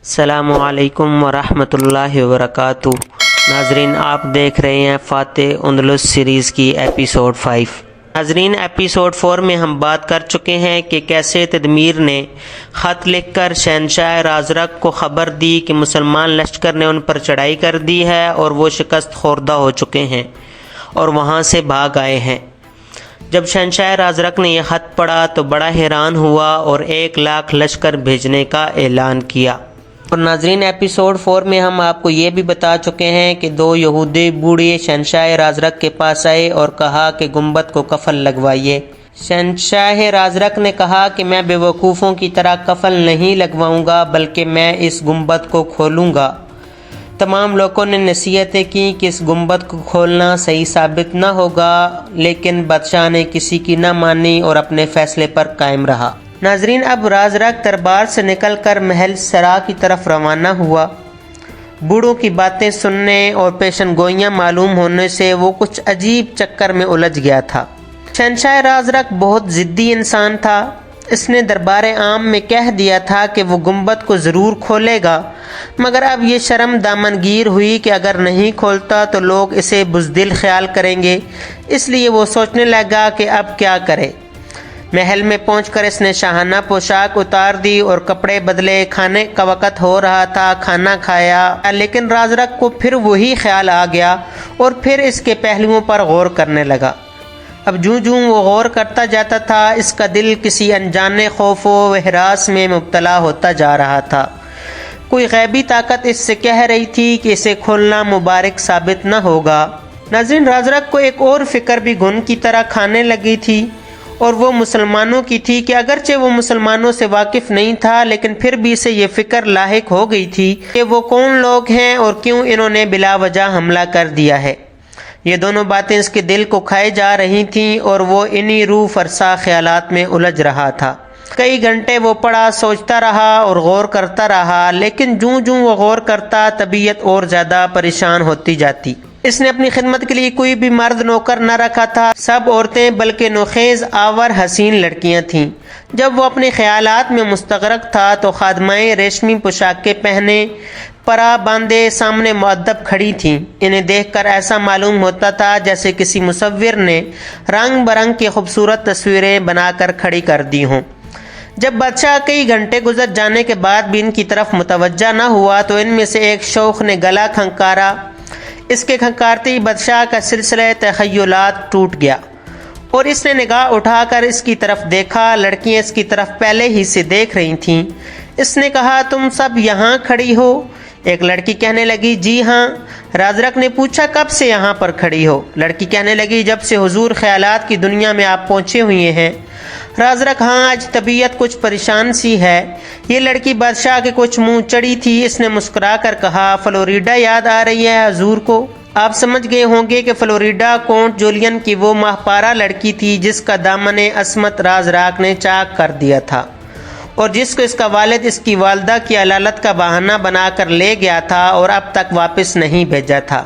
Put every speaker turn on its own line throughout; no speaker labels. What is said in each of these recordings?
السلام علیکم ورحمۃ اللہ وبرکاتہ۔ ناظرین، آپ دیکھ رہے ہیں فاتح اندلس سیریز کی ایپیسوڈ 5۔ ناظرین، ایپیسوڈ 4 میں ہم بات کر چکے ہیں کہ کیسے تدمیر نے خط لکھ کر شہنشاہ رازرق کو خبر دی کہ مسلمان لشکر نے ان پر چڑھائی کر دی ہے اور وہ شکست خوردہ ہو چکے ہیں اور وہاں سے بھاگ آئے ہیں۔ جب شہنشاہ رازرق نے یہ خط پڑھا تو بڑا حیران ہوا اور 1,00,000 لشکر بھیجنے کا اعلان کیا۔ اور ناظرین، ایپیسوڈ 4 میں ہم آپ کو یہ بھی بتا چکے ہیں کہ 2 یہودی بوڑھے شہنشاہ رازرق کے پاس آئے اور کہا کہ گنبد کو کفن لگوائیے۔ شہنشاہ رازرق نے کہا کہ میں بے وقوفوں کی طرح کفن نہیں لگواؤں گا بلکہ میں اس گنبد کو کھولوں گا۔ تمام لوگوں نے نصیحتیں کی کہ اس گنبد کو کھولنا صحیح ثابت نہ ہوگا، لیکن بادشاہ نے کسی کی نہ مانی اور اپنے فیصلے پر قائم رہا۔ ناظرین، اب رازرق دربار سے نکل کر محل سرا کی طرف روانہ ہوا۔ بوڑھوں کی باتیں سننے اور پیشن گوئیاں معلوم ہونے سے وہ کچھ عجیب چکر میں الجھ گیا تھا۔ شہنشاہ رازرق بہت ضدی انسان تھا۔ اس نے دربار عام میں کہہ دیا تھا کہ وہ گنبد کو ضرور کھولے گا، مگر اب یہ شرم دامنگیر ہوئی کہ اگر نہیں کھولتا تو لوگ اسے بزدل خیال کریں گے، اس لیے وہ سوچنے لگا کہ اب کیا کرے۔ محل میں پہنچ کر اس نے شاہانہ پوشاک اتار دی اور کپڑے بدلے۔ کھانے کا وقت ہو رہا تھا، کھانا کھایا، لیکن رازرق کو پھر وہی خیال آ گیا اور پھر اس کے پہلوؤں پر غور کرنے لگا۔ اب جوں وہ غور کرتا جاتا تھا، اس کا دل کسی انجانے خوف و ہراس میں مبتلا ہوتا جا رہا تھا۔ کوئی غیبی طاقت اس سے کہہ رہی تھی کہ اسے کھولنا مبارک ثابت نہ ہوگا۔ ناظرین، رازرق کو ایک اور فکر بھی گھن کی طرح کھانے لگی تھی، اور وہ مسلمانوں کی تھی کہ اگرچہ وہ مسلمانوں سے واقف نہیں تھا، لیکن پھر بھی اسے یہ فکر لاحق ہو گئی تھی کہ وہ کون لوگ ہیں اور کیوں انہوں نے بلا وجہ حملہ کر دیا ہے۔ یہ دونوں باتیں اس کے دل کو کھائے جا رہی تھیں اور وہ انہی روح فرسا خیالات میں الجھ رہا تھا۔ کئی گھنٹے وہ پڑا سوچتا رہا اور غور کرتا رہا، لیکن جوں وہ غور کرتا طبیعت اور زیادہ پریشان ہوتی جاتی۔ اس نے اپنی خدمت کے لیے کوئی بھی مرد نوکر نہ رکھا تھا، سب عورتیں بلکہ نوخیز آور حسین لڑکیاں تھیں۔ جب وہ اپنے خیالات میں مستغرق تھا تو خادمائیں ریشمی پوشاکیں پہنے پرا باندھے سامنے مؤدب کھڑی تھیں۔ انہیں دیکھ کر ایسا معلوم ہوتا تھا جیسے کسی مصور نے رنگ برنگ کی خوبصورت تصویریں بنا کر کھڑی کر دی ہوں۔ جب بادشاہ کئی گھنٹے گزر جانے کے بعد بھی ان کی طرف متوجہ نہ ہوا تو ان میں سے ایک شوخ نے گلا کھنکارا۔ اس کے کھنکارتے ہی بادشاہ کا سلسلہ تخیلات ٹوٹ گیا اور اس نے نگاہ اٹھا کر اس کی طرف دیکھا۔ لڑکیاں اس کی طرف پہلے ہی سے دیکھ رہی تھیں۔ اس نے کہا، تم سب یہاں کھڑی ہو؟ ایک لڑکی کہنے لگی، جی ہاں۔ رازرق نے پوچھا، کب سے یہاں پر کھڑی ہو؟ لڑکی کہنے لگی، جب سے حضور خیالات کی دنیا میں آپ پہنچے ہوئے ہیں۔ رازرق، ہاں، آج طبیعت کچھ پریشان سی ہے۔ یہ لڑکی بادشاہ کے کچھ منہ چڑی تھی۔ اس نے مسکرا کر کہا، فلوریڈا یاد آ رہی ہے حضور کو؟ آپ سمجھ گئے ہوں گے کہ فلوریڈا کونٹ جولین کی وہ ماہپارہ لڑکی تھی جس کا دامن عصمت رازرق نے چاک کر دیا تھا اور جس کو اس کا والد اس کی والدہ کی علالت کا بہانہ بنا کر لے گیا تھا اور اب تک واپس نہیں بھیجا تھا۔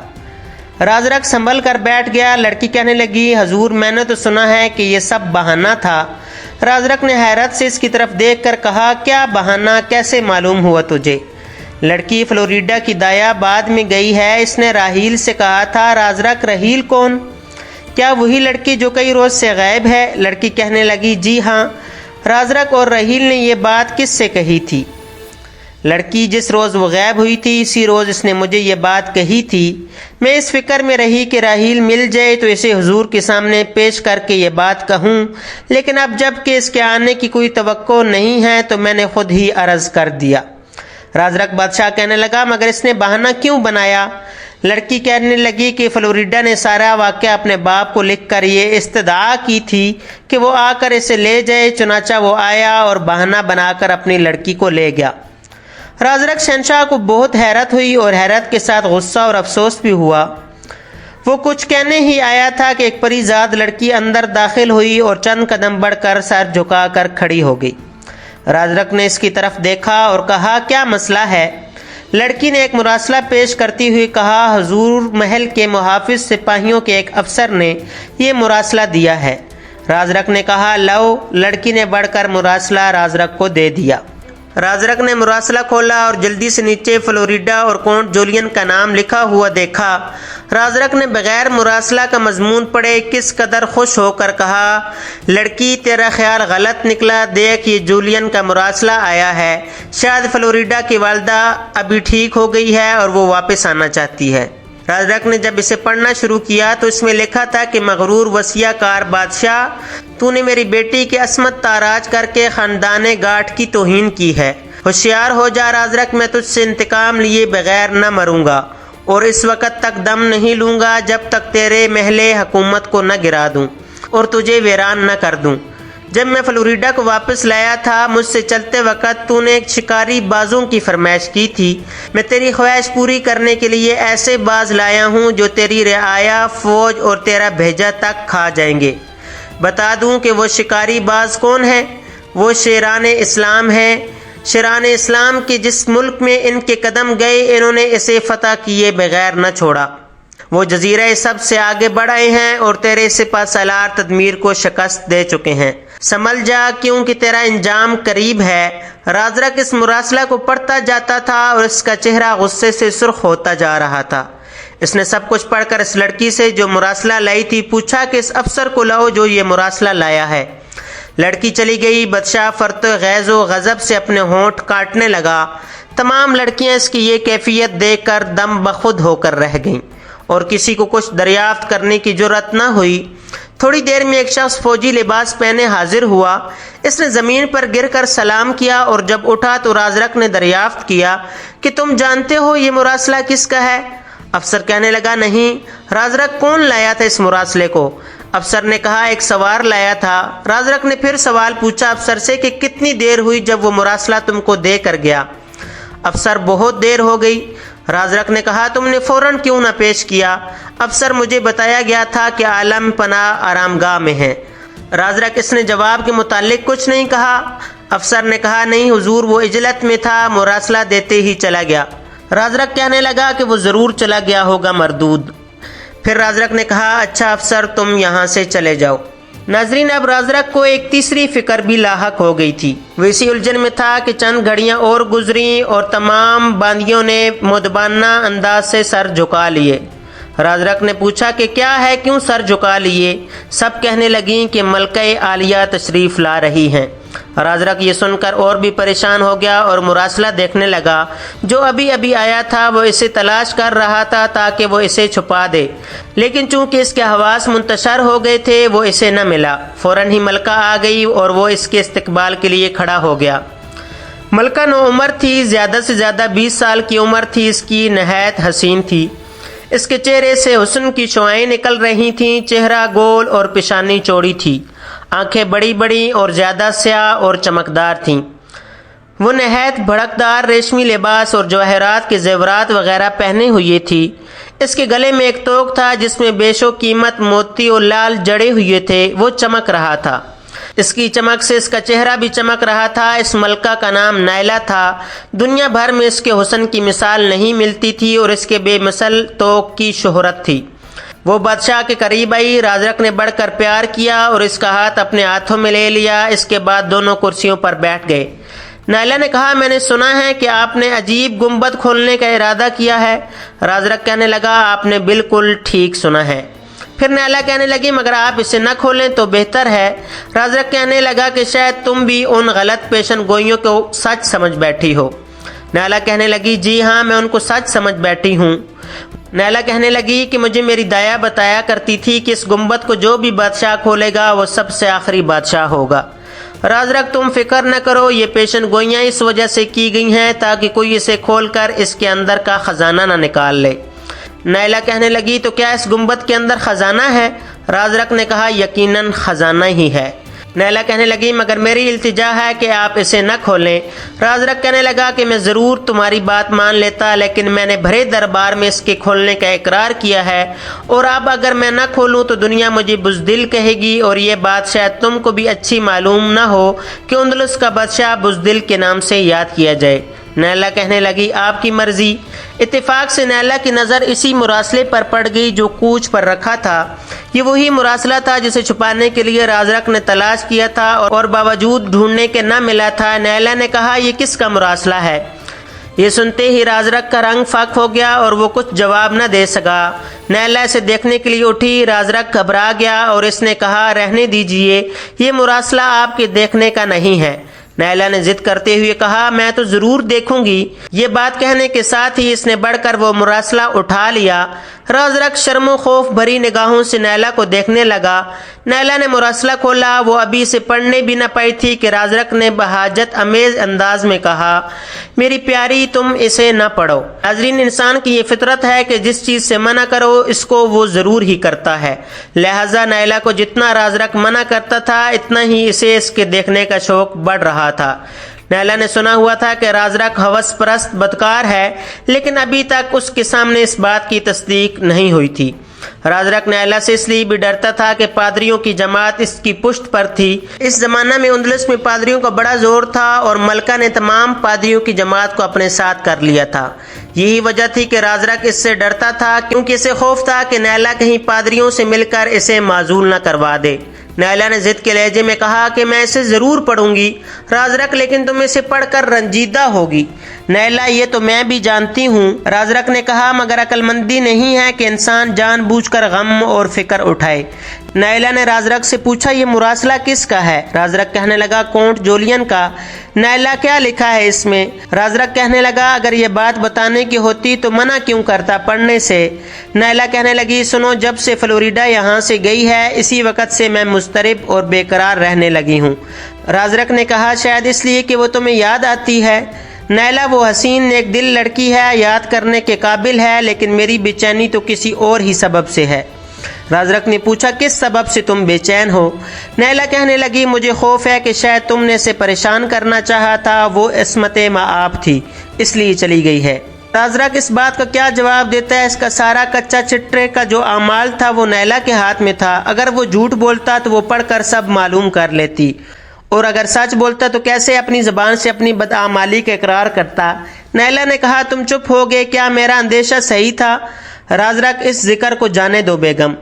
رازرق سنبھل کر بیٹھ گیا۔ لڑکی کہنے لگی، حضور، میں نے تو سنا ہے کہ یہ سب بہانہ تھا۔ رازرق نے حیرت سے اس کی طرف دیکھ کر کہا، کیا بہانہ؟ کیسے معلوم ہوا تجھے؟ لڑکی، فلوریڈا کی دایا بعد میں گئی ہے، اس نے راحیل سے کہا تھا۔ رازرق، راحیل کون؟ کیا وہی لڑکی جو کئی روز سے غائب ہے؟ لڑکی کہنے لگی، جی ہاں۔ رازرق، اور راحیل نے یہ بات کس سے کہی تھی؟ لڑکی، جس روز وہ غائب ہوئی تھی اسی روز اس نے مجھے یہ بات کہی تھی۔ میں اس فکر میں رہی کہ راحیل مل جائے تو اسے حضور کے سامنے پیش کر کے یہ بات کہوں، لیکن اب جب کہ اس کے آنے کی کوئی توقع نہیں ہے تو میں نے خود ہی عرض کر دیا۔ رازرق بادشاہ کہنے لگا، مگر اس نے بہانہ کیوں بنایا؟ لڑکی کہنے لگی کہ فلوریڈا نے سارا واقعہ اپنے باپ کو لکھ کر یہ استدعا کی تھی کہ وہ آ کر اسے لے جائے، چنانچہ وہ آیا اور بہانہ بنا کر اپنی لڑکی کو لے گیا۔ رازرق شہنشاہ کو بہت حیرت ہوئی اور حیرت کے ساتھ غصہ اور افسوس بھی ہوا۔ وہ کچھ کہنے ہی آیا تھا کہ ایک پری زاد لڑکی اندر داخل ہوئی اور چند قدم بڑھ کر سر جھکا کر کھڑی ہو گئی۔ رازرق نے اس کی طرف دیکھا اور کہا، کیا مسئلہ ہے؟ لڑکی نے ایک مراسلہ پیش کرتی ہوئی کہا، حضور، محل کے محافظ سپاہیوں کے ایک افسر نے یہ مراسلہ دیا ہے۔ رازرق نے کہا، لو۔ لڑکی نے بڑھ کر مراسلہ رازرق کو دے دیا۔ رازرق نے مراسلہ کھولا اور جلدی سے نیچے فلوریڈا اور کونٹ جولین کا نام لکھا ہوا دیکھا۔ رازرق نے بغیر مراسلہ کا مضمون پڑھے کس قدر خوش ہو کر کہا، لڑکی تیرا خیال غلط نکلا، دیکھ یہ جولین کا مراسلہ آیا ہے، شاید فلوریڈا کی والدہ ابھی ٹھیک ہو گئی ہے اور وہ واپس آنا چاہتی ہے۔ رازرق نے جب اسے پڑھنا شروع کیا تو اس میں لکھا تھا کہ مغرور وصیہ کار بادشاہ، تو نے میری بیٹی کی عصمت تاراج کر کے خاندان گاٹھ کی توہین کی ہے۔ ہوشیار ہو جا رازرق، میں تجھ سے انتقام لیے بغیر نہ مروں گا اور اس وقت تک دم نہیں لوں گا جب تک تیرے محل حکومت کو نہ گرا دوں اور تجھے ویران نہ کر دوں۔ جب میں فلوریڈا کو واپس لایا تھا، مجھ سے چلتے وقت تو نے ایک شکاری بازوں کی فرمائش کی تھی۔ میں تیری خواہش پوری کرنے کے لیے ایسے باز لایا ہوں جو تیری رعایا، فوج اور تیرا بھیجا تک کھا جائیں گے۔ بتا دوں کہ وہ شکاری باز کون ہیں؟ وہ شیران اسلام ہیں۔ شیران اسلام کے جس ملک میں ان کے قدم گئے، انہوں نے اسے فتح کیے بغیر نہ چھوڑا۔ وہ جزیرہ سب سے آگے بڑھ آئے ہیں اور تیرے سپہ سالار تدمیر کو شکست دے چکے ہیں۔ سنبھل جا کیونکہ تیرا انجام قریب ہے۔ رازرق اس مراسلہ کو پڑھتا جاتا تھا اور اس کا چہرہ غصے سے سرخ ہوتا جا رہا تھا۔ اس نے سب کچھ پڑھ کر اس لڑکی سے جو مراسلہ لائی تھی پوچھا کہ اس افسر کو لاؤ جو یہ مراسلہ لایا ہے۔ لڑکی چلی گئی۔ بادشاہ فرط غیظ و غضب سے اپنے ہونٹ کاٹنے لگا۔ تمام لڑکیاں اس کی یہ کیفیت دیکھ کر دم بخود ہو کر رہ گئیں اور کسی کو کچھ دریافت کرنے کی جرأت نہ ہوئی۔ تھوڑی دیر میں ایک شخص فوجی لباس پہنے حاضر ہوا۔ اس نے زمین پر گر کر سلام کیا اور جب اٹھا تو رازرق نے دریافت کیا کہ تم جانتے ہو یہ مراسلہ کس کا ہے؟ افسر کہنے لگا نہیں۔ رازرق کون لایا تھا اس مراسلے کو؟ افسر نے کہا ایک سوار لایا تھا۔ رازرق نے پھر سوال پوچھا افسر سے کہ کتنی دیر ہوئی جب وہ مراسلہ تم کو دے کر گیا؟ افسر بہت دیر ہو گئی۔ رازرق نے کہا تم نے فوراً کیوں نہ پیش کیا؟ افسر مجھے بتایا گیا تھا کہ عالم پناہ آرام گاہ میں ہے۔ رازرق اس نے جواب کے متعلق کچھ نہیں کہا۔ افسر نے کہا نہیں حضور وہ اجلت میں تھا، مراسلہ دیتے ہی چلا گیا۔ رازرق کہنے لگا کہ وہ ضرور چلا گیا ہوگا مردود۔ پھر رازرق نے کہا اچھا افسر تم یہاں سے چلے جاؤ۔ ناظرین اب رازرق کو ایک تیسری فکر بھی لاحق ہو گئی تھی۔ وہ اسی الجھن میں تھا کہ چند گھڑیاں اور گزریں اور تمام باندیوں نے مؤدبانہ انداز سے سر جھکا لیے۔ رازرق نے پوچھا کہ کیا ہے، کیوں سر جھکا لیے؟ سب کہنے لگیں کہ ملکہ عالیہ تشریف لا رہی ہیں۔ رازرق یہ سن کر اور بھی پریشان ہو گیا اور مراسلہ دیکھنے لگا۔ جو ابھی ابھی آیا تھا وہ اسے تلاش کر رہا تھا تاکہ وہ اسے چھپا دے، لیکن چونکہ اس کے حواس منتشر ہو گئے تھے وہ اسے نہ ملا۔ فوراً ہی ملکہ آ گئی اور وہ اس کے استقبال کے لیے کھڑا ہو گیا۔ ملکہ نوعمر تھی، زیادہ سے زیادہ 20 سال کی عمر تھی۔ اس کی نہایت حسین تھی۔ اس کے چہرے سے حسن کی شعاعیں نکل رہی تھیں۔ چہرہ گول اور پیشانی چوڑی تھی۔ آنکھیں بڑی بڑی اور زیادہ سیاہ اور چمکدار تھیں۔ وہ نہایت بھڑکدار ریشمی لباس اور جواہرات کے زیورات وغیرہ پہنے ہوئے تھی۔ اس کے گلے میں ایک توق تھا جس میں بیشو قیمت موتی اور لال جڑے ہوئے تھے، وہ چمک رہا تھا۔ اس کی چمک سے اس کا چہرہ بھی چمک رہا تھا۔ اس ملکہ کا نام نائلہ تھا۔ دنیا بھر میں اس کے حسن کی مثال نہیں ملتی تھی اور اس کے بے مثل توق کی شہرت تھی۔ وہ بادشاہ کے قریب آئی۔ رازرق نے بڑھ کر پیار کیا اور اس کا ہاتھ اپنے ہاتھوں میں لے لیا۔ اس کے بعد دونوں کرسیوں پر بیٹھ گئے۔ نائلہ نے کہا میں نے سنا ہے کہ آپ نے عجیب گنبد کھولنے کا ارادہ کیا ہے۔ رازرق کہنے لگا آپ نے بالکل ٹھیک سنا ہے۔ پھر نائلہ کہنے لگی مگر آپ اسے نہ کھولیں تو بہتر ہے۔ رازرق کہنے لگا کہ شاید تم بھی ان غلط پیشن گوئیوں کو سچ سمجھ بیٹھی ہو۔ نائلہ کہنے لگی جی ہاں میں ان کو سچ سمجھ بیٹھی ہوں۔ نائلہ کہنے لگی کہ مجھے میری دایا بتایا کرتی تھی کہ اس گنبد کو جو بھی بادشاہ کھولے گا وہ سب سے آخری بادشاہ ہوگا۔ رازرق تم فکر نہ کرو، یہ پیشن گوئیاں اس وجہ سے کی گئی ہیں تاکہ کوئی اسے کھول کر اس کے اندر کا خزانہ نہ نکال لے۔ نائلہ کہنے لگی تو کیا اس گنبد کے اندر خزانہ ہے؟ رازرق نے کہا یقیناً خزانہ ہی ہے۔ نائلہ کہنے لگی مگر میری التجا ہے کہ آپ اسے نہ کھولیں۔ رازرق کہنے لگا کہ میں ضرور تمہاری بات مان لیتا، لیکن میں نے بھرے دربار میں اس کے کھولنے کا اقرار کیا ہے، اور اب اگر میں نہ کھولوں تو دنیا مجھے بزدل کہے گی، اور یہ بات شاید تم کو بھی اچھی معلوم نہ ہو کہ اندلس کا بادشاہ بزدل کے نام سے یاد کیا جائے۔ نیلا کہنے لگی آپ کی مرضی۔ اتفاق سے نیلا کی نظر اسی مراسلے پر پڑ گئی جو کوچ پر رکھا تھا۔ یہ وہی مراسلہ تھا جسے چھپانے کے لیے رازرک نے تلاش کیا تھا اور باوجود ڈھونڈنے کے نہ ملا تھا۔ نیلا نے کہا یہ کس کا مراسلہ ہے؟ یہ سنتے ہی رازرک کا رنگ فاق ہو گیا اور وہ کچھ جواب نہ دے سکا۔ نیلا اسے دیکھنے کے لیے اٹھی۔ رازرک گھبرا گیا اور اس نے کہا رہنے دیجئے، یہ مراسلہ آپ کے دیکھنے کا نہیں ہے۔ نیلا نے ضد کرتے ہوئے کہا میں تو ضرور دیکھوں گی۔ یہ بات کہنے کے ساتھ ہی اس نے بڑھ کر وہ مراسلہ اٹھا لیا۔ رازرک شرم و خوف بھری نگاہوں سے نیلا کو دیکھنے لگا۔ نیلا نے مراسلہ کھولا۔ وہ ابھی سے پڑھنے بھی نہ پائی تھی کہ رازرک نے بہاجت امیز انداز میں کہا میری پیاری تم اسے نہ پڑھو۔ ناظرین، انسان کی یہ فطرت ہے کہ جس چیز سے منع کرو اس کو وہ ضرور ہی کرتا ہے، لہٰذا نیلا کو جتنا رازرک منع کرتا تھا اتنا ہی اسے اس کے دیکھنے کا شوق بڑھ رہا تھا۔ نیلا نے سنا ہوا تھا کہ رازرک ہوس پرست بدکار ہے، لیکن ابھی تک اس کے سامنے اس بات کی تصدیق نہیں ہوئی تھی۔ رازرک نیلا سے اس لیے بھی ڈرتا تھا کہ پادریوں کی جماعت اس کی پشت پر تھی۔ اس زمانہ میں اندلس میں پادریوں کا بڑا زور تھا اور ملکہ نے تمام پادریوں کی جماعت کو اپنے ساتھ کر لیا تھا۔ یہی وجہ تھی کہ رازرک اس سے ڈرتا تھا، کیونکہ اسے خوف تھا کہ نیلا کہیں پادریوں سے مل کر اسے معزول نہ کروا دے۔ نیلا نے ضد کے لہجے میں کہا کہ میں اسے ضرور پڑھوں گی رازرک، لیکن تم اسے پڑھ کر رنجیدہ ہوگی۔ نیلا یہ تو میں بھی جانتی ہوں، رازرک نے کہا، مگر عقل مندی نہیں ہے کہ انسان جان بوجھ کر غم اور فکر اٹھائے۔ نیلا نے رازرک سے پوچھا یہ مراسلہ کس کا ہے؟ رازرک کہنے لگا کونٹ جولین کا۔ نیلا کیا لکھا ہے اس میں؟ رازرک کہنے لگا اگر یہ بات بتانے کی ہوتی تو منع کیوں کرتا پڑھنے سے؟ نیلا کہنے لگی سنو، جب سے فلوریڈا یہاں سے گئی ہے اسی وقت سے میں مضطرب اور بے قرار رہنے لگی ہوں۔ رازرک نے کہا شاید اس لیے کہ وہ تمہیں یاد آتی ہے۔ نیلا وہ حسین نیک دل لڑکی ہے، یاد کرنے کے قابل ہے، لیکن میری بے چینی تو کسی اور ہی سبب سے ہے۔ رازرک نے پوچھا کس سبب سے تم بے چین ہو؟ نیلا کہنے لگی مجھے خوف ہے کہ شاید تم نے اسے پریشان کرنا چاہا تھا، وہ عصمت مآب تھی اس لیے چلی گئی ہے۔ رازرک اس بات کا کیا جواب دیتا ہے؟ اس کا سارا کچا چٹرے کا جو اعمال تھا وہ نیلا کے ہاتھ میں تھا۔ اگر وہ جھوٹ بولتا تو وہ پڑھ کر سب معلوم کر لیتی، اور اگر سچ بولتا تو کیسے اپنی زبان سے اپنی بدعمالی کا اقرار کرتا؟ نیلا نے کہا تم چپ ہو گئے، کیا میرا اندیشہ صحیح تھا؟ رازرک اس ذکر کو جانے دو بیگم،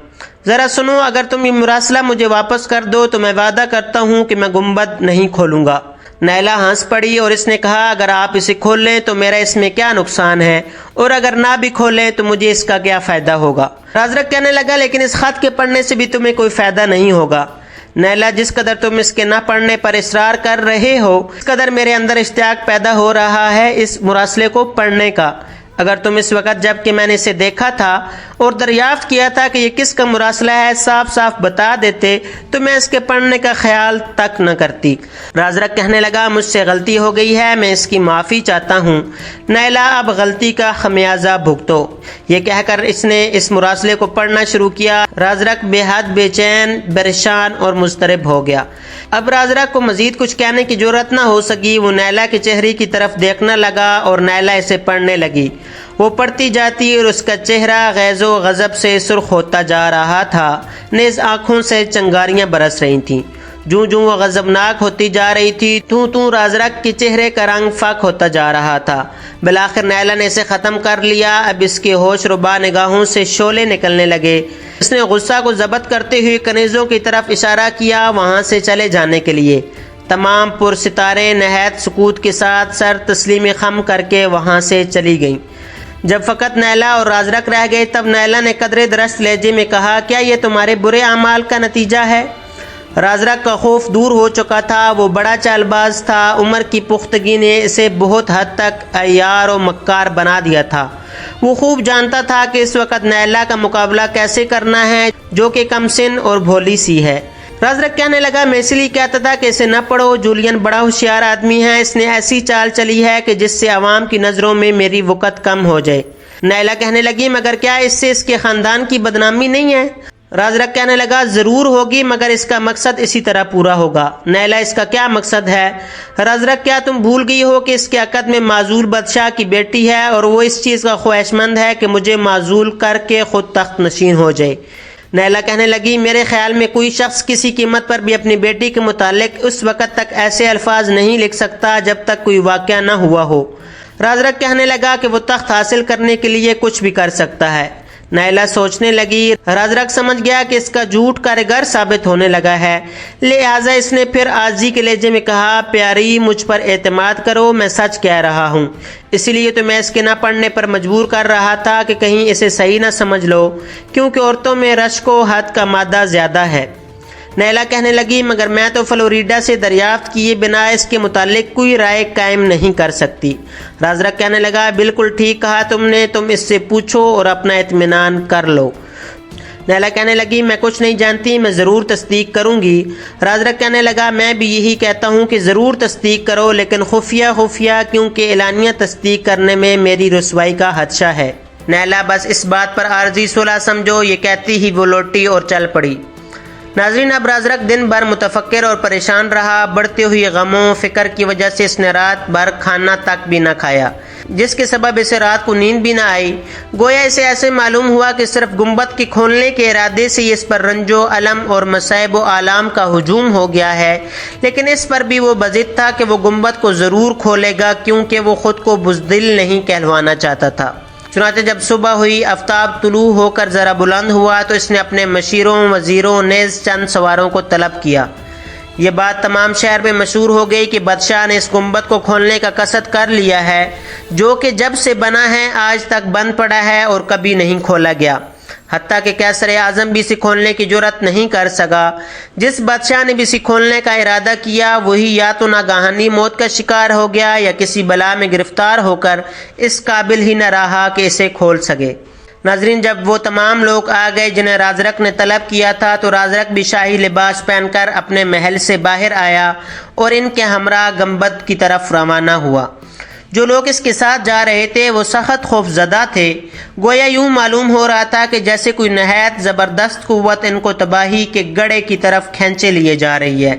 ذرا سنو، اگر تم یہ مراسلہ مجھے واپس کر دو تو میں وعدہ کرتا ہوں کہ میں گنبد نہیں کھولوں گا۔ نیلا ہنس پڑی اور اس نے کہا اگر آپ اسے کھول لیں تو میرا اس میں کیا نقصان ہے، اور اگر نہ بھی کھولیں تو مجھے اس کا کیا فائدہ ہوگا؟ رازرک کہنے لگا لیکن اس خط کے پڑھنے سے بھی تمہیں کوئی فائدہ نہیں ہوگا۔ نیلا جس قدر تم اس کے نہ پڑھنے پر اصرار کر رہے ہو اس قدر میرے اندر اشتیاق پیدا ہو رہا ہے اس مراسلے کو پڑھنے کا۔ اگر تم اس وقت جب کہ میں نے اسے دیکھا تھا اور دریافت کیا تھا کہ یہ کس کا مراسلہ ہے صاف صاف بتا دیتے تو میں اس کے پڑھنے کا خیال تک نہ کرتی۔ رازرک کہنے لگا مجھ سے غلطی ہو گئی ہے، میں اس کی معافی چاہتا ہوں۔ نیلا اب غلطی کا خمیازہ بھگتو۔ یہ کہہ کر اس نے اس مراسلے کو پڑھنا شروع کیا۔ رازرک بے حد بے چین، پریشان اور مضطرب ہو گیا۔ اب رازرک کو مزید کچھ کہنے کی جرأت نہ ہو سکی۔ وہ نیلا کے چہرے کی طرف دیکھنا لگا اور نیلا اسے پڑھنے لگی۔ وہ پڑھتی جاتی اور اس کا چہرہ غیظ و غضب سے سرخ ہوتا جا رہا تھا، نیز آنکھوں سے چنگاریاں برس رہی تھیں۔ جوں جوں وہ غضبناک ہوتی جا رہی تھی توں رازرک کے چہرے کا رنگ فاق ہوتا جا رہا تھا۔ بالآخر نیلا نے اسے ختم کر لیا۔ اب اس کے ہوش ربا نگاہوں سے شعلے نکلنے لگے۔ اس نے غصہ کو ضبط کرتے ہوئے کنیزوں کی طرف اشارہ کیا وہاں سے چلے جانے کے لیے۔ تمام پرستارے نہایت سکوت کے ساتھ سر تسلیم خم کر کے وہاں سے چلی گئیں۔ جب فقط نیلا اور رازرک رہ گئے تب نیلا نے قدرے درست لہجے میں کہا کیا یہ تمہارے برے اعمال کا نتیجہ ہے؟ رازرک کا خوف دور ہو چکا تھا، وہ بڑا چال باز تھا، عمر کی پختگی نے اسے بہت حد تک عیار و مکار بنا دیا تھا۔ وہ خوب جانتا تھا کہ اس وقت نیلا کا مقابلہ کیسے کرنا ہے جو کہ کم سن اور بھولی سی ہے۔ رازرک کہنے لگا میں اس لیے کہتا تھا کہ اسے نہ پڑھو، جولین بڑا ہوشیار آدمی ہے، اس نے ایسی چال چلی ہے کہ جس سے عوام کی نظروں میں میری وقت کم ہو جائے۔ نیلا کہنے لگی مگر کیا اس سے اس کے خاندان کی بدنامی نہیں ہے؟ رازرک کہنے لگا ضرور ہوگی، مگر اس کا مقصد اسی طرح پورا ہوگا۔ نیلا اس کا کیا مقصد ہے؟ رازرک کیا تم بھول گئی ہو کہ اس کے عقد میں معزول بادشاہ کی بیٹی ہے اور وہ اس چیز کا خواہشمند ہے کہ مجھے معزول کر کے خود تخت نشین ہو جائے؟ نیلا کہنے لگی میرے خیال میں کوئی شخص کسی قیمت پر بھی اپنی بیٹی کے متعلق اس وقت تک ایسے الفاظ نہیں لکھ سکتا جب تک کوئی واقعہ نہ ہوا ہو۔ رازرق کہنے لگا کہ وہ تخت حاصل کرنے کے لیے کچھ بھی کر سکتا ہے۔ نیلا سوچنے لگی۔ رازرق سمجھ گیا کہ اس کا جھوٹ کارگر ثابت ہونے لگا ہے، لہٰذا اس نے پھر عاجزی کے لہجے میں کہا، پیاری مجھ پر اعتماد کرو، میں سچ کہہ رہا ہوں، اسی لیے تو میں اس کے نہ پڑھنے پر مجبور کر رہا تھا کہ کہیں اسے صحیح نہ سمجھ لو، کیونکہ عورتوں میں رشک و حد کا مادہ زیادہ ہے۔ نیلا کہنے لگی، مگر میں تو فلوریڈا سے دریافت کیے بنا اس کے متعلق کوئی رائے قائم نہیں کر سکتی۔ رازرق کہنے لگا، بالکل ٹھیک کہا تم نے، تم اس سے پوچھو اور اپنا اطمینان کر لو۔ نیلا کہنے لگی، میں کچھ نہیں جانتی، میں ضرور تصدیق کروں گی۔ رازرق کہنے لگا، میں بھی یہی کہتا ہوں کہ ضرور تصدیق کرو، لیکن خفیہ، کیونکہ اعلانیہ تصدیق کرنے میں میری رسوائی کا خدشہ ہے۔ نیلا، بس اس بات پر عارضی صلح سمجھو، یہ کہتی ہی وہ لوٹی اور چل پڑی۔ ناظرین، اب رازرق دن بھر متفکر اور پریشان رہا۔ بڑھتے ہوئے غموں فکر کی وجہ سے اس نے رات بھر کھانا تک بھی نہ کھایا، جس کے سبب اسے رات کو نیند بھی نہ آئی۔ گویا اسے ایسے معلوم ہوا کہ صرف گنبد کے کھولنے کے ارادے سے اس پر رنج و الم اور مصائب و آلام کا ہجوم ہو گیا ہے، لیکن اس پر بھی وہ بضد تھا کہ وہ گنبد کو ضرور کھولے گا، کیونکہ وہ خود کو بزدل نہیں کہلوانا چاہتا تھا۔ چنانچہ جب صبح ہوئی، آفتاب طلوع ہو کر ذرا بلند ہوا تو اس نے اپنے مشیروں، وزیروں نیز چند سواروں کو طلب کیا۔ یہ بات تمام شہر میں مشہور ہو گئی کہ بادشاہ نے اس گنبد کو کھولنے کا قصد کر لیا ہے، جو کہ جب سے بنا ہے آج تک بند پڑا ہے اور کبھی نہیں کھولا گیا۔ حتیٰ کہ قیصر اعظم بھی اسے کھولنے کی جرأت نہیں کر سکا۔ جس بادشاہ نے بھی اسے کھولنے کا ارادہ کیا، وہی یا تو ناگہانی موت کا شکار ہو گیا یا کسی بلا میں گرفتار ہو کر اس قابل ہی نہ رہا کہ اسے کھول سکے۔ ناظرین، جب وہ تمام لوگ آ گئے جنہیں رازرق نے طلب کیا تھا، تو رازرق بھی شاہی لباس پہن کر اپنے محل سے باہر آیا اور ان کے ہمراہ گنبد کی طرف روانہ ہوا۔ جو لوگ اس کے ساتھ جا رہے تھے وہ سخت خوف زدہ تھے۔ گویا یوں معلوم ہو رہا تھا کہ جیسے کوئی نہایت زبردست قوت ان کو تباہی کے گڑھے کی طرف کھینچے لیے جا رہی ہے۔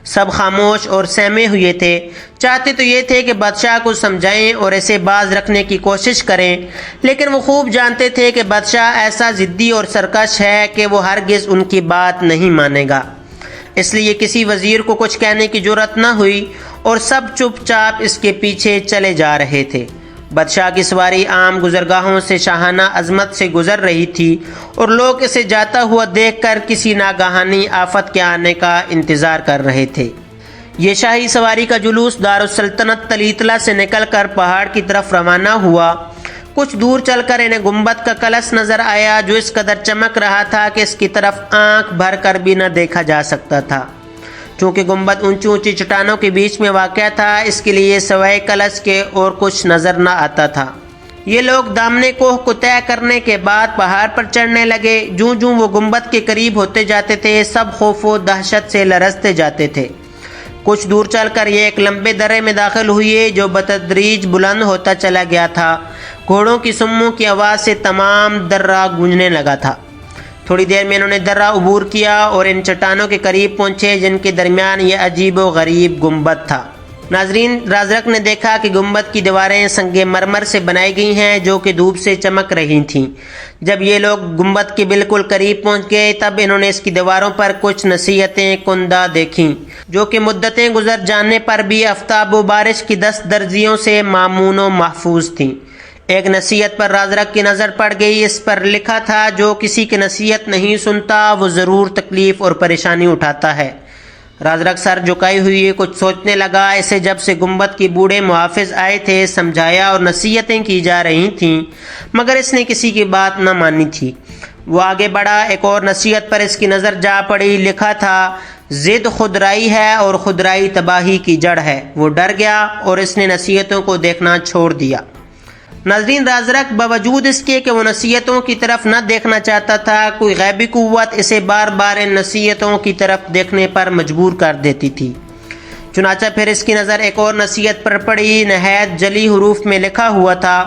سب خاموش اور سہمے ہوئے تھے، چاہتے تو یہ تھے کہ بادشاہ کو سمجھائیں اور اسے باز رکھنے کی کوشش کریں، لیکن وہ خوب جانتے تھے کہ بادشاہ ایسا ضدی اور سرکش ہے کہ وہ ہرگز ان کی بات نہیں مانے گا۔ اس لیے کسی وزیر کو کچھ کہنے کی جرأت نہ ہوئی اور سب چپ چاپ اس کے پیچھے چلے جا رہے تھے۔ بادشاہ کی سواری عام گزرگاہوں سے شاہانہ عظمت سے گزر رہی تھی اور لوگ اسے جاتا ہوا دیکھ کر کسی ناگہانی آفت کے آنے کا انتظار کر رہے تھے۔ یہ شاہی سواری کا جلوس دارالسلطنت تلیتلا سے نکل کر پہاڑ کی طرف روانہ ہوا۔ کچھ دور چل کر انہیں گنبد کا کلش نظر آیا، جو اس قدر چمک رہا تھا کہ اس کی طرف آنکھ بھر کر بھی نہ دیکھا جا سکتا تھا۔ چونکہ گنبد اونچی اونچی چٹانوں کے بیچ میں واقع تھا، اس کے لیے سوائے کلش کے اور کچھ نظر نہ آتا تھا۔ یہ لوگ دامنے کوہ کو طے کرنے کے بعد پہاڑ پر چڑھنے لگے۔ جوں جوں وہ گنبد کے قریب ہوتے جاتے تھے، سب خوف و دہشت سے لرزتے جاتے تھے۔ کچھ دور چل کر یہ ایک لمبے درے میں داخل ہوئے، جو بتدریج بلند ہوتا چلا گیا تھا۔ گھوڑوں کی سموں کی آواز سے تمام درہ گونجنے لگا تھا۔ تھوڑی دیر میں انہوں نے درہ عبور کیا اور ان چٹانوں کے قریب پہنچے جن کے درمیان یہ عجیب و غریب گنبد تھا۔ ناظرین، رازرق نے دیکھا کہ گنبد کی دیواریں سنگ مرمر سے بنائی گئی ہیں، جو کہ دھوپ سے چمک رہی تھیں۔ جب یہ لوگ گنبد کے بالکل قریب پہنچ گئے، تب انہوں نے اس کی دیواروں پر کچھ نصیحتیں کندہ دیکھیں، جو کہ مدتیں گزر جانے پر بھی آفتاب و بارش کی دست درزیوں سے مامون و محفوظ تھیں۔ ایک نصیحت پر رازرق کی نظر پڑ گئی۔ اس پر لکھا تھا، جو کسی کی نصیحت نہیں سنتا وہ ضرور تکلیف اور پریشانی اٹھاتا ہے۔ رازرق سر جھکائی ہوئی کچھ سوچنے لگا۔ اسے جب سے گنبد کے بوڑھے محافظ آئے تھے، سمجھایا اور نصیحتیں کی جا رہی تھیں، مگر اس نے کسی کی بات نہ مانی تھی۔ وہ آگے بڑھا، ایک اور نصیحت پر اس کی نظر جا پڑی۔ لکھا تھا، ضد خودرائی ہے اور خودرائی تباہی کی جڑ ہے۔ وہ ڈر گیا اور اس نے نصیحتوں کو دیکھنا چھوڑ دیا۔ ناظرین، رازرق باوجود اس کے کہ وہ نصیحتوں کی طرف نہ دیکھنا چاہتا تھا، کوئی غیبی قوت اسے بار بار ان نصیحتوں کی طرف دیکھنے پر مجبور کر دیتی تھی۔ چنانچہ پھر اس کی نظر ایک اور نصیحت پر پڑی۔ نہایت جلی حروف میں لکھا ہوا تھا،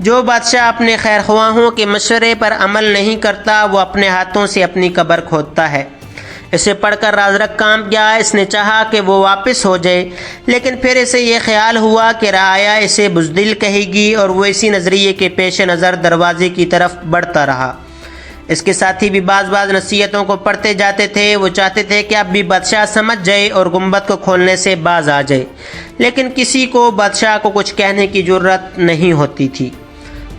جو بادشاہ اپنے خیر خواہوں کے مشورے پر عمل نہیں کرتا، وہ اپنے ہاتھوں سے اپنی قبر کھودتا ہے۔ اسے پڑھ کر رازرق کانپ گیا۔ اس نے چاہا کہ وہ واپس ہو جائے، لیکن پھر اسے یہ خیال ہوا کہ رعایا اسے بزدل کہے گی، اور وہ اسی نظریے کے پیش نظر دروازے کی طرف بڑھتا رہا۔ اس کے ساتھی بھی بعض نصیحتوں کو پڑھتے جاتے تھے۔ وہ چاہتے تھے کہ اب بھی بادشاہ سمجھ جائے اور گنبد کو کھولنے سے باز آ جائے، لیکن کسی کو بادشاہ کو کچھ کہنے کی جرت نہیں ہوتی تھی۔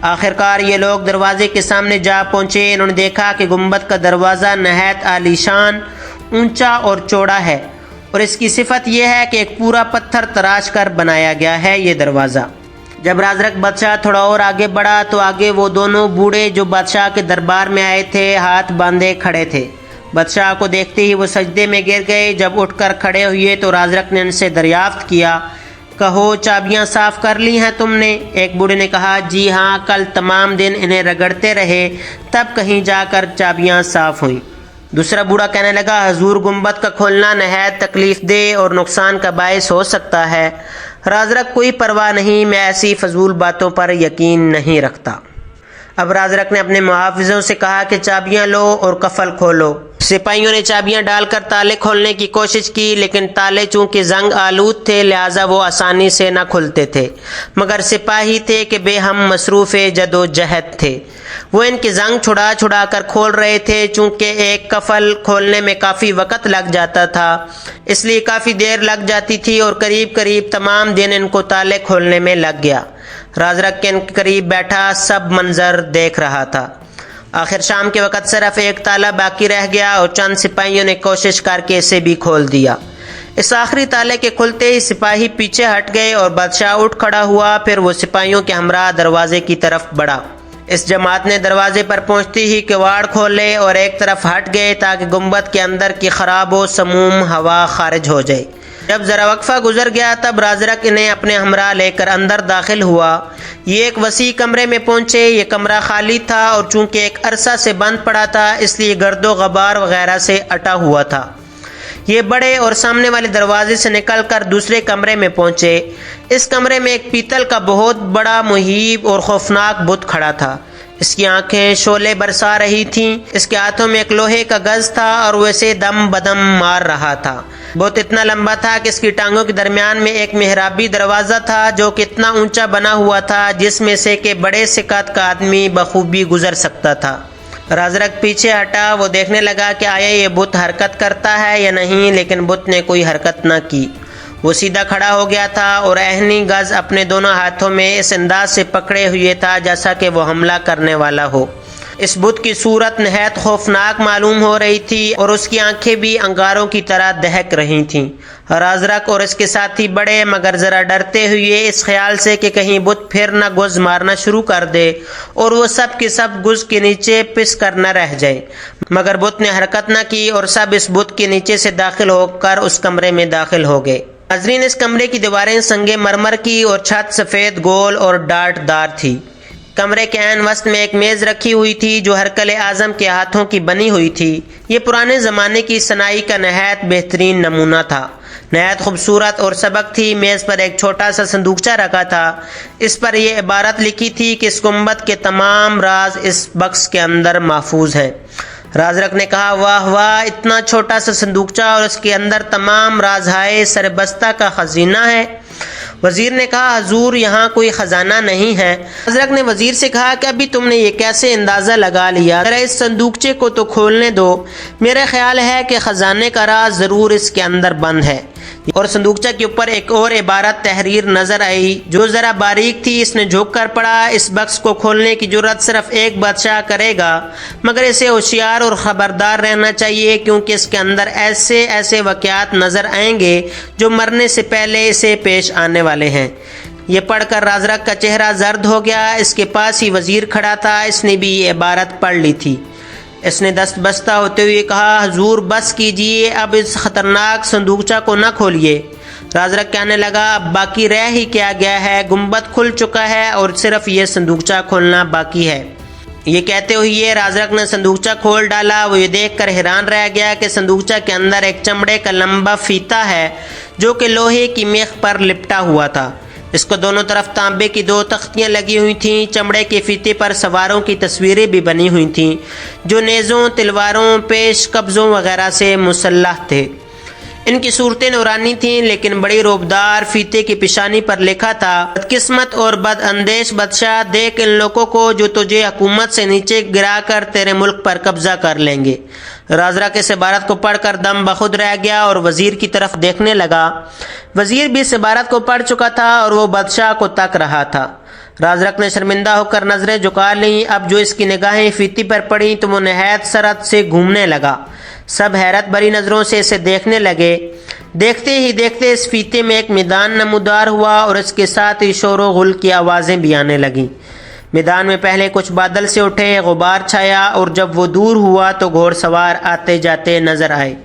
آخرکار یہ لوگ دروازے کے سامنے جا پہنچے۔ انہوں نے دیکھا کہ گنبد کا دروازہ نہایت عالی شان، اونچا اور چوڑا ہے، اور اس کی صفت یہ ہے کہ ایک پورا پتھر تراش کر بنایا گیا ہے یہ دروازہ۔ جب رازرک بادشاہ تھوڑا اور آگے بڑھا تو آگے وہ دونوں بوڑھے جو بادشاہ کے دربار میں آئے تھے ہاتھ باندھے کھڑے تھے۔ بادشاہ کو دیکھتے ہی وہ سجدے میں گر گئے۔ جب اٹھ کر کھڑے ہوئے تو رازرک نے ان سے دریافت کیا، کہو چابیاں صاف کر لی ہیں تم نے؟ ایک بوڑھے نے کہا، جی ہاں، کل تمام دن انہیں رگڑتے رہے، تب کہیں جا کر چابیاں صاف ہوئیں۔ دوسرا بوڑھا کہنے لگا، حضور گنبد کا کھولنا نہایت تکلیف دہ اور نقصان کا باعث ہو سکتا ہے۔ رازرک کوئی پرواہ نہیں، میں ایسی فضول باتوں پر یقین نہیں رکھتا۔ اب رازرک نے اپنے محافظوں سے کہا کہ چابیاں لو اور قفل کھولو۔ سپاہیوں نے چابیاں ڈال کر تالے کھولنے کی کوشش کی، لیکن تالے چونکہ زنگ آلود تھے لہٰذا وہ آسانی سے نہ کھلتے تھے، مگر سپاہی تھے کہ بے ہم مصروف جد و جہد تھے۔ وہ ان کی زنگ چھڑا کر کھول رہے تھے۔ چونکہ ایک قفل کھولنے میں کافی وقت لگ جاتا تھا، اس لیے کافی دیر لگ جاتی تھی اور قریب تمام دن ان کو تالے کھولنے میں لگ گیا۔ رازرک کے ان کے قریب بیٹھا سب منظر دیکھ رہا تھا۔ آخر شام کے وقت صرف ایک تالا باقی رہ گیا اور چند سپاہیوں نے کوشش کر کے اسے بھی کھول دیا۔ اس آخری تالے کے کھلتے ہی سپاہی پیچھے ہٹ گئے اور بادشاہ اٹھ کھڑا ہوا۔ پھر وہ سپاہیوں کے ہمراہ دروازے کی طرف بڑھا۔ اس جماعت نے دروازے پر پہنچتے ہی کواڑ کھولے اور ایک طرف ہٹ گئے تاکہ گنبد کے اندر کی خراب و سموم ہوا خارج ہو جائے۔ جب ذرا وقفہ گزر گیا تب رازرک انہیں اپنے ہمراہ لے کر اندر داخل ہوا۔ یہ ایک وسیع کمرے میں پہنچے۔ یہ کمرہ خالی تھا اور چونکہ ایک عرصہ سے بند پڑا تھا اس لیے گرد و غبار وغیرہ سے اٹا ہوا تھا۔ یہ بڑے اور سامنے والے دروازے سے نکل کر دوسرے کمرے میں پہنچے۔ اس کمرے میں ایک پیتل کا بہت بڑا مہیب اور خوفناک بت کھڑا تھا۔ اس کی آنکھیں شعلے برسا رہی تھیں۔ اس کے ہاتھوں میں ایک لوہے کا گز تھا اور وہ اسے دم بدم مار رہا تھا۔ بہت اتنا لمبا تھا کہ اس کی ٹانگوں کے درمیان میں ایک محرابی دروازہ تھا جو کہ اتنا اونچا بنا ہوا تھا جس میں سے کہ بڑے سے قد کا آدمی بخوبی گزر سکتا تھا۔ رازرک پیچھے ہٹا۔ وہ دیکھنے لگا کہ آیا یہ بت حرکت کرتا ہے یا نہیں، لیکن بت نے کوئی حرکت نہ کی۔ وہ سیدھا کھڑا ہو گیا تھا اور اہنی گز اپنے دونوں ہاتھوں میں اس انداز سے پکڑے ہوئے تھا جیسا کہ وہ حملہ کرنے والا ہو۔ اس بت کی صورت نہایت خوفناک معلوم ہو رہی تھی اور اس کی آنکھیں بھی انگاروں کی طرح دہک رہی تھیں۔ رازرک اور اس کے ساتھی بڑے مگر ذرا ڈرتے ہوئے اس خیال سے کہ کہیں بت پھر نہ گز مارنا شروع کر دے اور وہ سب کے سب گز کے نیچے پس کر نہ رہ جائے، مگر بت نے حرکت نہ کی اور سب اس بت کے نیچے سے داخل ہو کر اس کمرے میں داخل ہو گئے۔ ناظرین، اس کمرے کی دیواریں سنگ مرمر کی اور چھت سفید گول اور ڈاٹ دار تھی۔ کمرے کے عین وسط میں ایک میز رکھی ہوئی تھی جو ہرکل اعظم کے ہاتھوں کی بنی ہوئی تھی۔ یہ پرانے زمانے کی صناعی کا نہایت بہترین نمونہ تھا، نہایت خوبصورت اور سبک تھی۔ میز پر ایک چھوٹا سا صندوقچہ رکھا تھا۔ اس پر یہ عبارت لکھی تھی کہ اس گنبد کے تمام راز اس بکس کے اندر محفوظ ہیں۔ رازرک نے کہا، واہ واہ، اتنا چھوٹا سا صندوقچہ اور اس کے اندر تمام رازہائے سربستہ کا خزینہ ہے۔ وزیر نے کہا، حضور یہاں کوئی خزانہ نہیں ہے۔ رازرک نے وزیر سے کہا کہ ابھی تم نے یہ کیسے اندازہ لگا لیا؟ ذرا اس صندوقچے کو تو کھولنے دو، میرا خیال ہے کہ خزانے کا راز ضرور اس کے اندر بند ہے۔ اور صندوقچہ کے اوپر ایک اور عبارت تحریر نظر آئی جو ذرا باریک تھی۔ اس نے جھک کر پڑھا، اس بکس کو کھولنے کی جرت صرف ایک بادشاہ کرے گا، مگر اسے ہوشیار اور خبردار رہنا چاہیے کیونکہ اس کے اندر ایسے واقعات نظر آئیں گے جو مرنے سے پہلے اسے پیش آنے والے ہیں۔ یہ پڑھ کر رازرک کا چہرہ زرد ہو گیا۔ اس کے پاس ہی وزیر کھڑا تھا، اس نے بھی یہ عبارت پڑھ لی تھی۔ اس نے دست بستہ ہوتے ہوئے کہا، حضور بس کیجئے، اب اس خطرناک صندوقچہ کو نہ کھولیے۔ رازرک کہنے لگا، اب باقی رہ ہی کیا گیا ہے؟ گنبد کھل چکا ہے اور صرف یہ صندوقچہ کھولنا باقی ہے۔ یہ کہتے ہوئے رازرک نے صندوقچہ کھول ڈالا۔ وہ یہ دیکھ کر حیران رہ گیا کہ صندوقچہ کے اندر ایک چمڑے کا لمبا فیتا ہے جو کہ لوہے کی میخ پر لپٹا ہوا تھا۔ اس کو دونوں طرف تانبے کی 2 تختیاں لگی ہوئی تھیں۔ چمڑے کے فیتے پر سواروں کی تصویریں بھی بنی ہوئی تھیں جو نیزوں، تلواروں، پیش قبضوں وغیرہ سے مسلح تھے۔ ان کی صورتیں نورانی تھیں لیکن بڑی روبدار فیتے کی پیشانی پر لکھا تھا: بدقسمت اور بد اندیش بادشاہ، دیکھ ان لوگوں کو جو تجھے حکومت سے نیچے گرا کر تیرے ملک پر قبضہ کر لیں گے۔ رازرق اس عبارت کو پڑھ کر دم بخود رہ گیا اور وزیر کی طرف دیکھنے لگا۔ وزیر بھی اس عبارت کو پڑھ چکا تھا اور وہ بادشاہ کو تک رہا تھا۔ رازرق نے شرمندہ ہو کر نظریں جھکا لیں۔ اب جو اس کی نگاہیں فیتی پر پڑیں تو وہ نہایت سرعت سے گھومنے لگا۔ سب حیرت بھری نظروں سے اسے دیکھنے لگے۔ دیکھتے ہی دیکھتے اس فیتے میں ایک میدان نمودار ہوا اور اس کے ساتھ ہی شور و غل کی آوازیں بھی آنے لگیں۔ میدان میں پہلے کچھ بادل سے اٹھے، غبار چھایا اور جب وہ دور ہوا تو گھوڑ سوار آتے جاتے نظر آئے۔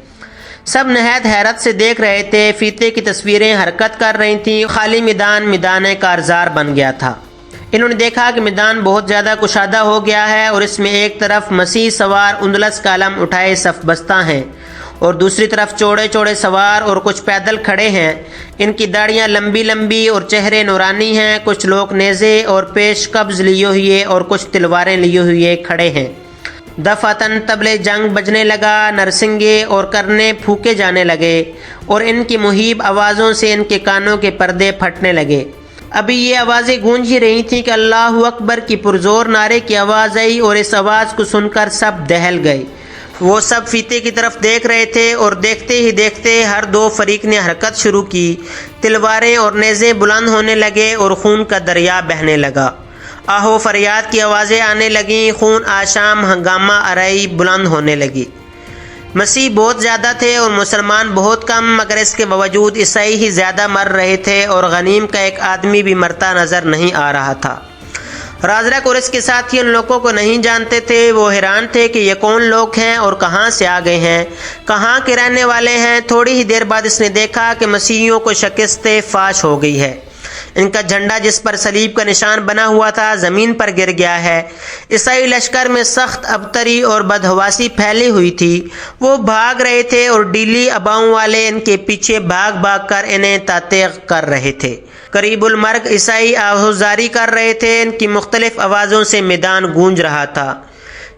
سب نہایت حیرت سے دیکھ رہے تھے۔ فیتے کی تصویریں حرکت کر رہی تھیں۔ خالی میدان کارزار بن گیا تھا۔ انہوں نے دیکھا کہ میدان بہت زیادہ کشادہ ہو گیا ہے اور اس میں ایک طرف مسیح سوار اندلس کا علم اٹھائے صف بستہ ہیں اور دوسری طرف چوڑے چوڑے سوار اور کچھ پیدل کھڑے ہیں۔ ان کی داڑیاں لمبی لمبی اور چہرے نورانی ہیں۔ کچھ لوگ نیزے اور پیش قبض لیے ہوئے اور کچھ تلواریں لیے ہوئے کھڑے ہیں۔ دفعتاً طبلِ جنگ بجنے لگا، نرسنگے اور کرنے پھونکے جانے لگے اور ان کی مہیب آوازوں سے ان کے کانوں کے پردے پھٹنے لگے۔ ابھی یہ آوازیں گونج ہی رہی تھیں کہ اللہ اکبر کی پرزور نعرے کی آواز آئی اور اس آواز کو سن کر سب دہل گئے۔ وہ سب فیتے کی طرف دیکھ رہے تھے اور دیکھتے ہی دیکھتے ہر دو فریق نے حرکت شروع کی۔ تلواریں اور نیزے بلند ہونے لگے اور خون کا دریا بہنے لگا۔ آہو فریاد کی آوازیں آنے لگیں۔ خون آشام ہنگامہ آرائی بلند ہونے لگی۔ مسیح بہت زیادہ تھے اور مسلمان بہت کم، مگر اس کے باوجود عیسائی ہی زیادہ مر رہے تھے اور غنیم کا ایک آدمی بھی مرتا نظر نہیں آ رہا تھا۔ رازرق اور اس کے ساتھی ان لوگوں کو نہیں جانتے تھے۔ وہ حیران تھے کہ یہ کون لوگ ہیں اور کہاں سے آ گئے ہیں، کہاں کے رہنے والے ہیں۔ تھوڑی ہی دیر بعد اس نے دیکھا کہ مسیحیوں کو شکست فاش ہو گئی ہے۔ ان کا جھنڈا جس پر صلیب کا نشان بنا ہوا تھا زمین پر گر گیا ہے۔ عیسائی لشکر میں سخت ابتری اور بدحواسی پھیلی ہوئی تھی۔ وہ بھاگ رہے تھے اور ڈیلی اباؤں والے ان کے پیچھے بھاگ بھاگ کر انہیں تاتیغ کر رہے تھے۔ قریب المرگ عیسائی آہوزاری کر رہے تھے۔ ان کی مختلف آوازوں سے میدان گونج رہا تھا۔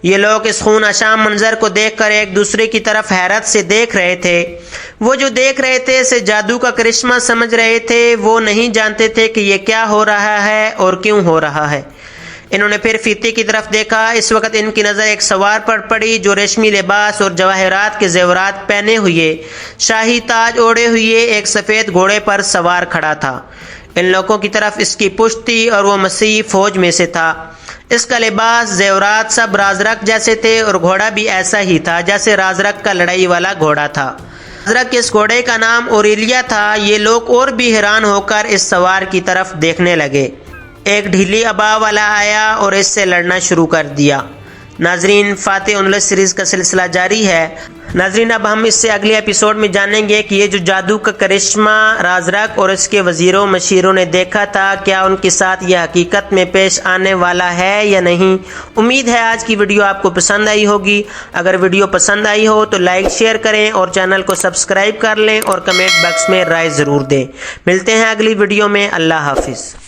یہ لوگ اس خون آشام منظر کو دیکھ کر ایک دوسرے کی طرف حیرت سے دیکھ رہے تھے۔ وہ جو دیکھ رہے تھے اسے جادو کا کرشمہ سمجھ رہے تھے۔ وہ نہیں جانتے تھے کہ یہ کیا ہو رہا ہے اور کیوں ہو رہا ہے۔ انہوں نے پھر فیتے کی طرف دیکھا۔ اس وقت ان کی نظر ایک سوار پر پڑی جو ریشمی لباس اور جواہرات کے زیورات پہنے ہوئے، شاہی تاج اوڑھے ہوئے ایک سفید گھوڑے پر سوار کھڑا تھا۔ ان لوگوں کی طرف اس کی پشت تھی اور وہ مسیح فوج میں سے تھا۔ اس کا لباس، زیورات سب رازرق جیسے تھے اور گھوڑا بھی ایسا ہی تھا جیسے رازرق کا لڑائی والا گھوڑا تھا۔ رازرق کے اس گھوڑے کا نام اوریلیا تھا۔ یہ لوگ اور بھی حیران ہو کر اس سوار کی طرف دیکھنے لگے۔ ایک ڈھیلی ابا والا آیا اور اس سے لڑنا شروع کر دیا۔ ناظرین، فاتح اندلس سیریز کا سلسلہ جاری ہے۔ ناظرین، اب ہم اس سے اگلے ایپیسوڈ میں جانیں گے کہ یہ جو جادو کا کرشمہ رازرق اور اس کے وزیروں مشیروں نے دیکھا تھا، کیا ان کے ساتھ یہ حقیقت میں پیش آنے والا ہے یا نہیں۔ امید ہے آج کی ویڈیو آپ کو پسند آئی ہوگی۔ اگر ویڈیو پسند آئی ہو تو لائک شیئر کریں اور چینل کو سبسکرائب کر لیں اور کمنٹ باکس میں رائے ضرور دیں۔ ملتے ہیں اگلی ویڈیو میں۔ اللہ حافظ۔